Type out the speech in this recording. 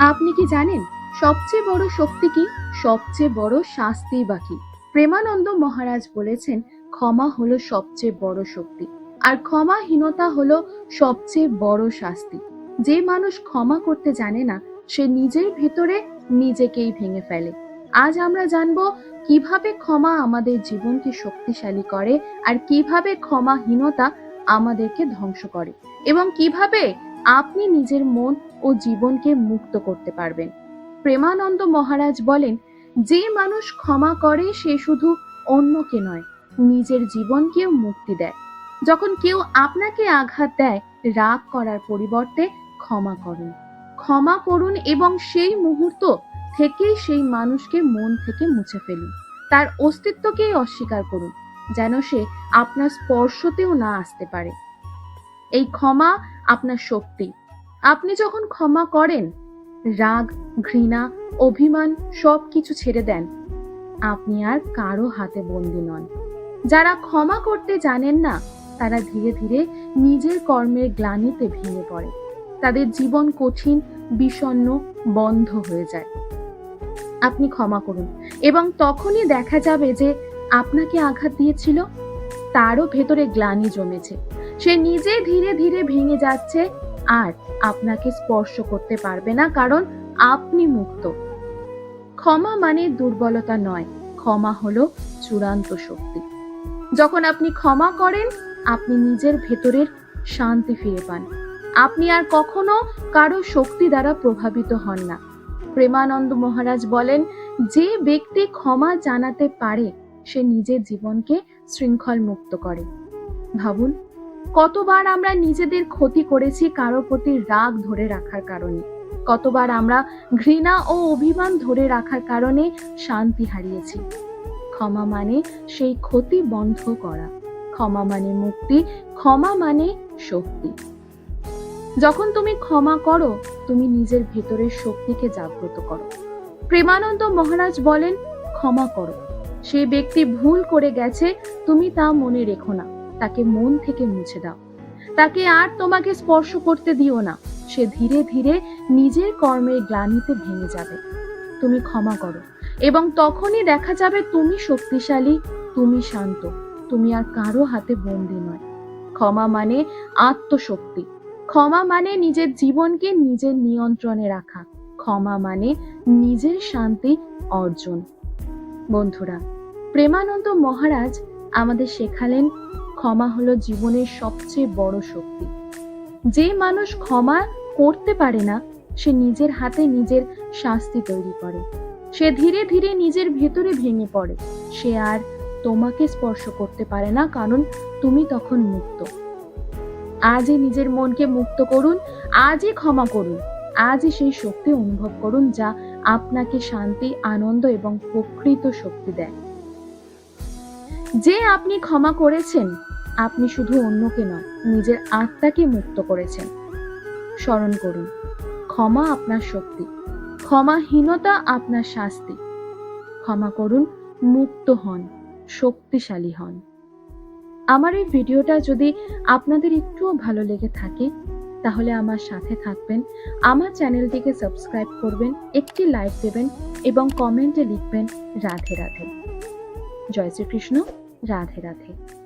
আপনি কি জানেন সবচেয়ে বড় শক্তি কি? সবচেয়ে বড় শাস্তি বা কি? প্রেমানন্দ মহারাজ বলেছেন, ক্ষমা হলো সবচেয়ে বড় শক্তি, আর ক্ষমাহীনতা হলো সবচেয়ে বড় শাস্তি। যে মানুষ ক্ষমা করতে জানে না, সে নিজের ভেতরে নিজেকেই ভেঙে ফেলে। আজ আমরা জানবো কিভাবে ক্ষমা আমাদের জীবনকে শক্তিশালী করে, আর কিভাবে ক্ষমাহীনতা আমাদেরকে ধ্বংস করে, এবং কিভাবে আপনি নিজের মন ও জীবনকে মুক্ত করতে পারবেন। প্রেমানন্দ মহারাজ বলেন, যে মানুষ ক্ষমা করে সে শুধু অন্যকে নয়, নিজের জীবনকেও মুক্তি দেয়। যখন কেউ আপনাকে আঘাত দেয়, রাগ করার পরিবর্তে ক্ষমা করুন। ক্ষমা করুন এবং সেই মুহূর্ত থেকেই সেই মানুষকে মন থেকে মুছে ফেলুন। তার অস্তিত্বকেই অস্বীকার করুন, যেন সে আপনার স্পর্শতেও না আসতে পারে। এই ক্ষমা আপনার শক্তি। আপনি যখন ক্ষমা করেন, রাগ, ঘৃণা, অভিমান সবকিছু ছেড়ে দেন, আপনি আর কারো হাতে বন্দী নন। যারা ক্ষমা করতে জানেন না, তারা ধীরে ধীরে নিজের কর্মের গ্লানিতে ভেঙে পড়ে। তাদের জীবন কঠিন, বিষণ্ণ, বন্ধ হয়ে যায়। আপনি ক্ষমা করুন এবং তখনই দেখা যাবে যে আপনাকে আঘাত দিয়েছিল তারও ভেতরে গ্লানি জমেছে। সে নিজে ধীরে ধীরে ভেঙে যাচ্ছে, আর আপনাকে স্পর্শ করতে পারবে না, কারণ আপনি মুক্ত। ক্ষমা মানে দুর্বলতা নয়, ক্ষমা হলো চূড়ান্ত শক্তি। যখন আপনি ক্ষমা করেন, আপনি নিজের ভেতরের শান্তি ফিরে পান। আপনি আর কখনো কারো শক্তি দ্বারা প্রভাবিত হন না। প্রেমানন্দ মহারাজ বলেন, যে ব্যক্তি ক্ষমা জানাতে পারে সে নিজের জীবনকে শৃঙ্খল মুক্ত করে। ভাবুন, কতবার আমরা নিজেদের ক্ষতি করেছি কারো প্রতি রাগ ধরে রাখার কারণে। কতবার আমরা ঘৃণা ও অভিমান ধরে রাখার কারণে শান্তি হারিয়েছি। ক্ষমা মানে সেই ক্ষতি বন্ধ করা। ক্ষমা মানে মুক্তি। ক্ষমা মানে শক্তি। যখন তুমি ক্ষমা করো, তুমি নিজের ভেতরের শক্তিকে জাগ্রত করো। প্রেমানন্দ মহারাজ বলেন, ক্ষমা করো। সেই ব্যক্তি ভুল করে গেছে, তুমি তা মনে রেখো না, তাকে মন থেকে মুছে দাও। তাকে আর তোমাকে স্পর্শ করতে দিও না। সে ধীরে ধীরে নিজের কর্মের গ্লানিতে ভেঙে যাবে। তুমি ক্ষমা করো এবং তখনই দেখা যাবে তুমি শক্তিশালী, তুমি শান্ত, তুমি আর কারো হাতে বন্দী নয়। ক্ষমা মানে আত্মশক্তি। ক্ষমা মানে নিজের জীবনকে নিজের নিয়ন্ত্রণে রাখা। ক্ষমা মানে নিজের শান্তি অর্জন। বন্ধুরা, প্রেমানন্দ মহারাজ আমাদের শেখালেন, ক্ষমা হলো জীবনের সবচেয়ে বড় শক্তি। যে মানুষ ক্ষমা করতে পারে না, সে নিজের হাতে নিজের শাস্তি তৈরি করে। সে ধীরে ধীরে নিজের ভেতরে ভেঙে পড়ে। সে আর তোমাকে স্পর্শ করতে পারে না, কারণ তুমি তখন মুক্ত। আজই নিজের মনকে মুক্ত করুন, আজই ক্ষমা করুন, আজই সেই শক্তি অনুভব করুন যা আপনাকে শান্তি, আনন্দ এবং প্রকৃত শক্তি দেয়। যে আপনি ক্ষমা করেছেন, আপনি শুধু অন্যকে নয়, নিজের আত্মাকে মুক্ত করেছেন। স্মরণ করুন, ক্ষমা আপনার শক্তি, ক্ষমাহীনতা আপনার শাস্তি। ক্ষমা করুন, মুক্ত হন, শক্তিশালী হন। আমার এই ভিডিওটা যদি আপনাদের একটুও ভালো লেগে থাকে, তাহলে আমার সাথে থাকবেন, আমার চ্যানেলটিকে সাবস্ক্রাইব করবেন, একটি লাইক দেবেন এবং কমেন্টে লিখবেন রাধে রাধে। জয় শ্রীকৃষ্ণ। রাধে রাধে।